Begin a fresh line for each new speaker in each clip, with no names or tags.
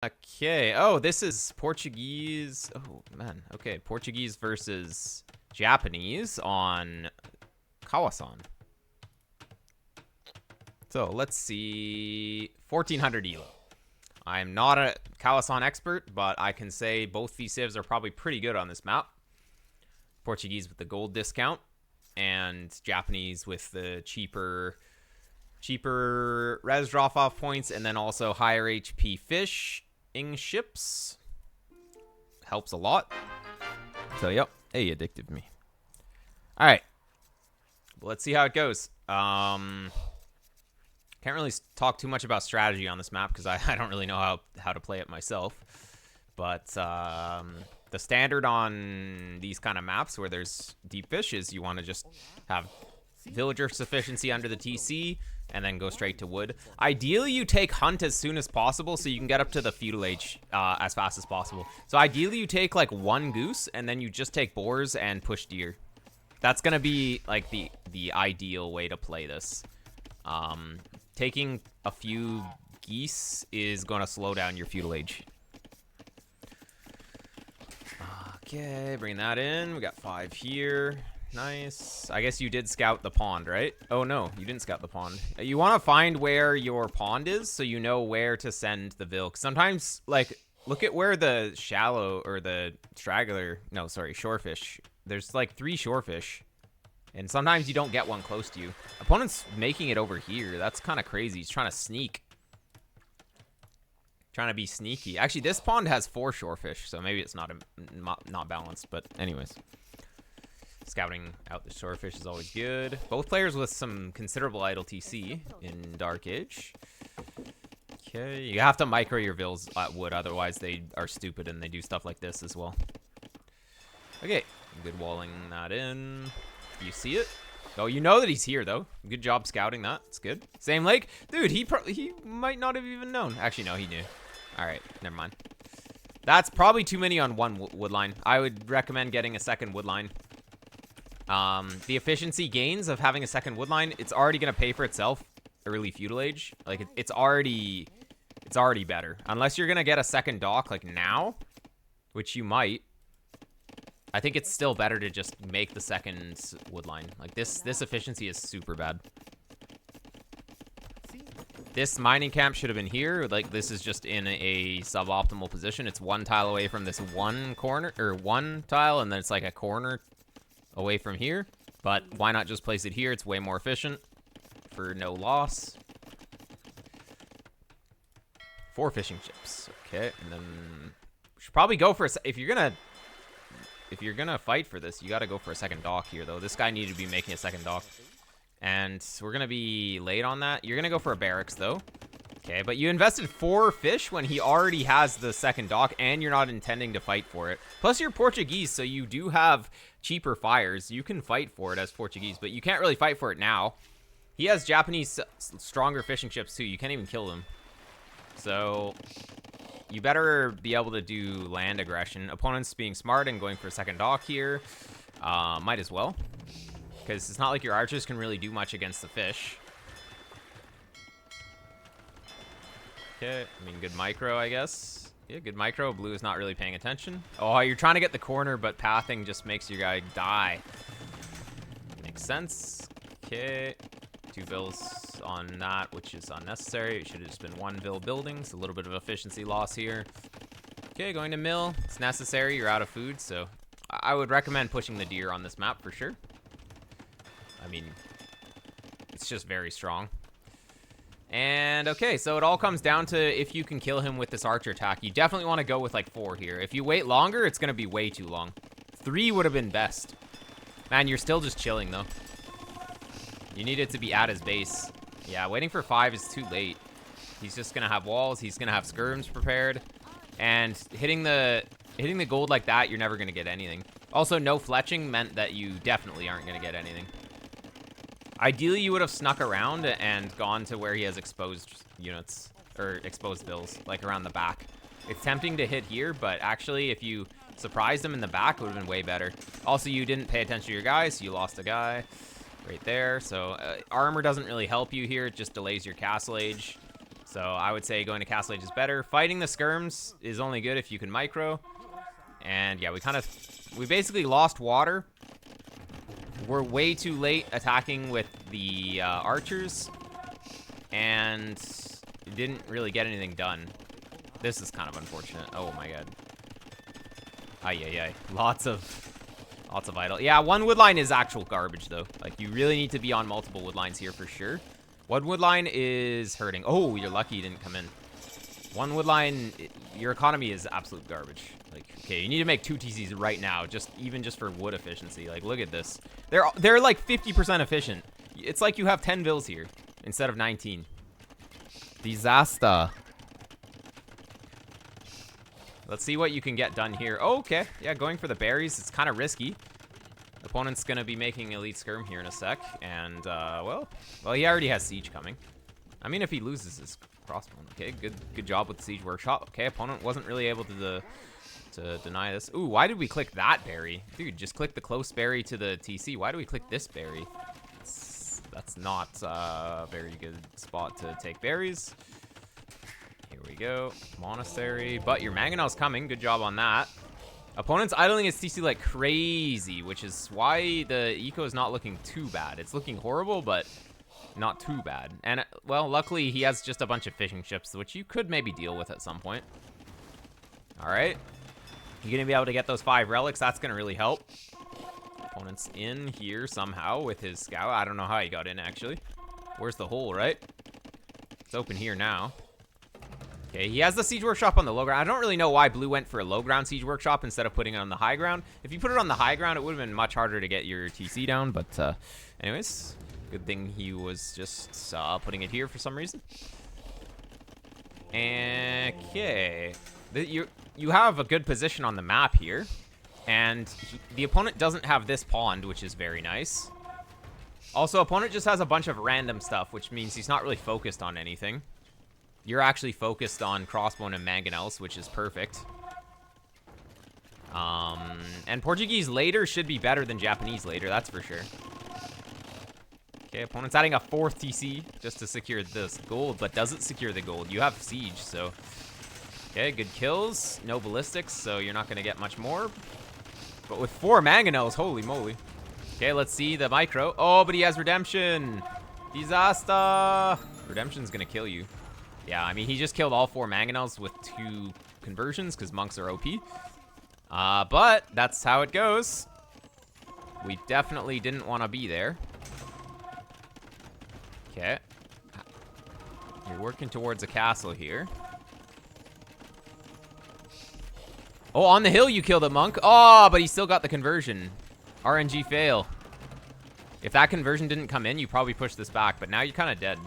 Okay. Oh, this is Portuguese. Oh, man. Okay. Portuguese versus Japanese on Kawasan. So let's see. 1400 elo. I'm not a Kawasan expert, but I can say both these civs are probably pretty good on this map. Portuguese with the gold discount, and Japanese with the cheaper res drop off points, and then also higher HP fishing ships. Helps a lot. So yep. Hey, addicted me. Alright. Let's see how it goes. Can't really talk too much about strategy on this map because I don't really know how to play it myself. But the standard on these kind of maps where there's deep fish is you want to just have villager sufficiency under the TC and then go straight to wood. Ideally, you take hunt as soon as possible so you can get up to the feudal age as fast as possible. So ideally, you take like one goose and then you just take boars and push deer. That's going to be like the ideal way to play this. Taking a few geese is going to slow down your feudal age. Okay, bring that in. We got 5 here. Nice. I guess you did scout the pond, right? Oh, no, you didn't scout the pond. You want to find where your pond is so you know where to send the vill. Sometimes, like, look at where the shallow or the straggler... No, sorry, shorefish. There's, like, 3 shorefish. And sometimes you don't get one close to you. Opponent's making it over here. That's kind of crazy. He's trying to sneak. Trying to be sneaky. Actually, this pond has 4 shorefish, so maybe it's not balanced. But anyways. Scouting out the shorefish is always good. Both players with some considerable idle TC in Dark Age. Okay. You have to micro your vills at wood, otherwise they are stupid and they do stuff like this as well. Okay. Good walling that in. You see it? Oh, you know that he's here, though. Good job scouting that. It's good. Same lake? Dude, he might not have even known. Actually, no, he knew. All right, never mind. That's probably too many on one wood line. I would recommend getting a second wood line. The efficiency gains of having a second wood line, it's already going to pay for itself early feudal age. Like, it's already better. Unless you're going to get a second dock, like, now, which you might. I think it's still better to just make the second wood line. Like, this efficiency is super bad. This mining camp should have been here. Like, this is just in a suboptimal position. It's 1 tile away from this one corner, or 1 tile, and then it's like a corner away from here. But why not just place it here? It's way more efficient for no loss. 4 fishing chips. Okay, and then we should probably go for if you're gonna fight for this, you gotta go for a second dock here, though. This guy needed to be making a second dock. And we're gonna be late on that. You're gonna go for a barracks, though. Okay, but you invested 4 fish when he already has the second dock, and you're not intending to fight for it. Plus, you're Portuguese, so you do have cheaper fires. You can fight for it as Portuguese, but you can't really fight for it now. He has Japanese stronger fishing ships, too. You can't even kill them. So you better be able to do land aggression. Opponent's being smart and going for a second dock here. Might as well. Because it's not like your archers can really do much against the fish. Okay, I mean, good micro, I guess. Yeah, good micro. Blue is not really paying attention. Oh, you're trying to get the corner, but pathing just makes your guy die. Makes sense. Okay. 2 vills on that, which is unnecessary. It should have just been 1 vill building. It's a little bit of efficiency loss here. Okay, going to mill. It's necessary. You're out of food, so I would recommend pushing the deer on this map for sure. I mean, it's just very strong. And okay, so it all comes down to if you can kill him with this archer attack. You definitely want to go with like 4 here. If you wait longer, it's going to be way too long. 3 would have been best. Man, you're still just chilling, though. You need it to be at his base. Yeah, waiting for 5 is too late. He's just going to have walls. He's going to have skirms prepared. And hitting the gold like that, you're never going to get anything. Also, no fletching meant that you definitely aren't going to get anything. Ideally, you would have snuck around and gone to where he has exposed units, or exposed bills, like around the back. It's tempting to hit here, but actually, if you surprised him in the back, it would have been way better. Also, you didn't pay attention to your guys, so you lost a guy right there. So armor doesn't really help you here. It just delays your castle age. So I would say going to Castle Age is better. Fighting the skirms is only good if you can micro. And yeah, we basically lost water. We're way too late attacking with the archers. And didn't really get anything done. This is kind of unfortunate. Oh my god. Ay. Lots of idle. Yeah, one wood line is actual garbage though. Like you really need to be on multiple wood lines here for sure. One wood line is hurting. Oh, you're lucky you didn't come in. One wood line, your economy is absolute garbage. Like, okay, you need to make 2 TCs right now, even just for wood efficiency. Like, look at this. They're like 50% efficient. It's like you have 10 vills here instead of 19. Disaster. Let's see what you can get done here. Oh, okay. Yeah, going for the berries. It's kind of risky. Opponent's going to be making Elite Skirm here in a sec. And, well, he already has Siege coming. I mean, if he loses his crossbow. Okay, good job with the Siege Workshop. Okay, opponent wasn't really able to deny this. Ooh, why did we click that berry? Dude, just click the close berry to the TC. Why do we click this berry? That's not a very good spot to take berries. Here we go. Monastery. But your Mangonel's coming. Good job on that. Opponent's idling his TC like crazy, which is why the eco is not looking too bad. It's looking horrible, but not too bad. And, well, luckily he has just a bunch of fishing ships, which you could maybe deal with at some point. All right. You're going to be able to get those 5 relics. That's going to really help. Opponent's in here somehow with his scout. I don't know how he got in, actually. Where's the hole, right? It's open here now. Okay, he has the Siege Workshop on the low ground. I don't really know why Blue went for a low ground Siege Workshop instead of putting it on the high ground. If you put it on the high ground, it would have been much harder to get your TC down. But anyways, good thing he was just putting it here for some reason. Okay. You have a good position on the map here. And the opponent doesn't have this pond, which is very nice. Also, opponent just has a bunch of random stuff, which means he's not really focused on anything. You're actually focused on Crossbone and Mangonels, which is perfect. And Portuguese later should be better than Japanese later, that's for sure. Okay, opponent's adding a 4th TC just to secure this gold, but doesn't secure the gold. You have Siege, so... Okay, good kills. No ballistics, so you're not going to get much more. But with 4 Mangonels, holy moly. Okay, let's see the micro. Oh, but he has Redemption. Disaster. Redemption's going to kill you. Yeah, I mean, he just killed all 4 Mangonels with 2 conversions because monks are OP. But that's how it goes. We definitely didn't want to be there. Okay. You're working towards a castle here. Oh, on the hill you killed a monk. Oh, but he still got the conversion. RNG fail. If that conversion didn't come in, you probably pushed this back, but now you're kind of dead.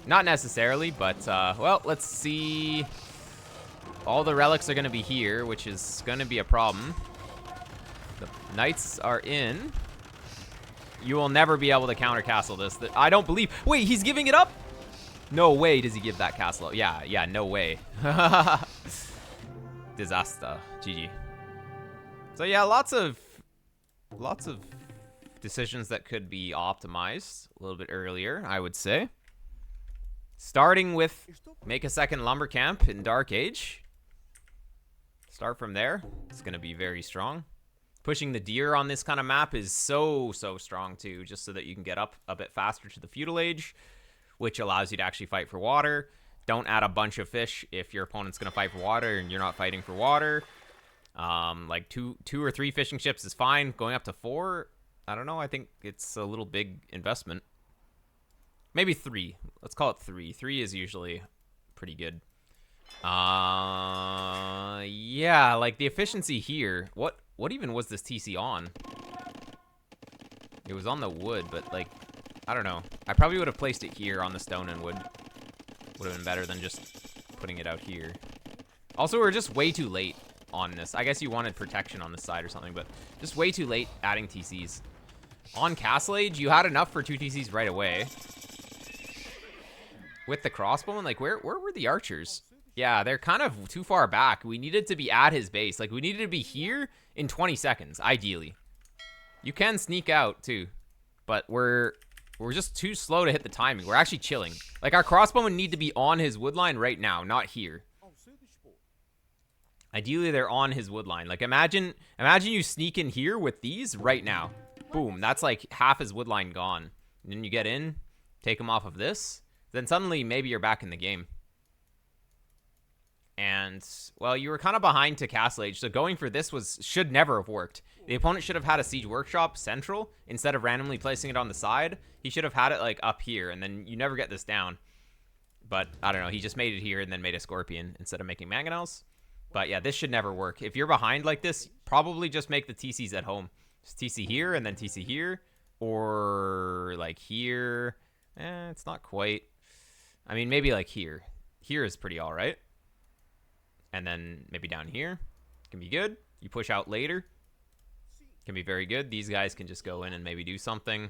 Not necessarily, but, well, let's see. All the relics are going to be here, which is going to be a problem. The knights are in. You will never be able to counter castle this. I don't believe. Wait, he's giving it up? No way does he give that castle up. Yeah, no way. Disaster. GG. So yeah, lots of decisions that could be optimized a little bit earlier, I would say. Starting with make a second Lumbercamp in Dark Age. Start from there. It's going to be very strong. Pushing the deer on this kind of map is so strong too, just so that you can get up a bit faster to the Feudal Age, which allows you to actually fight for water. Don't add a bunch of fish if your opponent's going to fight for water and you're not fighting for water. Like two or 3 fishing ships is fine. Going up to 4, I don't know. I think it's a little big investment. Maybe 3. Let's call it 3. 3 is usually pretty good. Yeah, like the efficiency here. What even was this TC on? It was on the wood, but like, I don't know. I probably would have placed it here on the stone and wood. Would have been better than just putting it out here. Also, we're just way too late on this. I guess you wanted protection on this side or something, but just way too late adding TCs. On Castle Age, you had enough for 2 TCs right away. With the crossbowman, like, where were the archers? Yeah, they're kind of too far back. We needed to be at his base. Like, we needed to be here in 20 seconds, ideally. You can sneak out, too. But we're We're just too slow to hit the timing. We're actually chilling. Like, our crossbowmen need to be on his wood line right now, not here. Ideally, they're on his wood line. Like, imagine you sneak in here with these right now. Boom. That's like half his wood line gone. And then you get in, take him off of this. Then suddenly, maybe you're back in the game. And, well, you were kind of behind to Castle Age, so going for this should never have worked. The opponent should have had a Siege Workshop central instead of randomly placing it on the side. He should have had it, like, up here, and then you never get this down. But, I don't know, he just made it here and then made a Scorpion instead of making Mangonels. But, yeah, this should never work. If you're behind like this, probably just make the TCs at home. Just TC here and then TC here. Or, like, here. It's not quite. I mean, maybe, like, here. Here is pretty alright. And then maybe down here. Can be good. You push out later. Can be very good. These guys can just go in and maybe do something.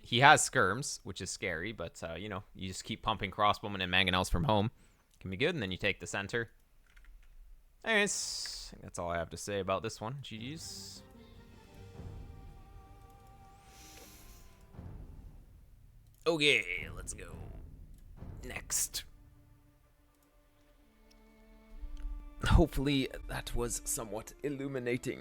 He has skirms, which is scary, but, you know, you just keep pumping crossbowmen and mangonels from home. Can be good, and then you take the center. Anyways, I think that's all I have to say about this one. GG's. Okay, let's go. Next. Hopefully that was somewhat illuminating.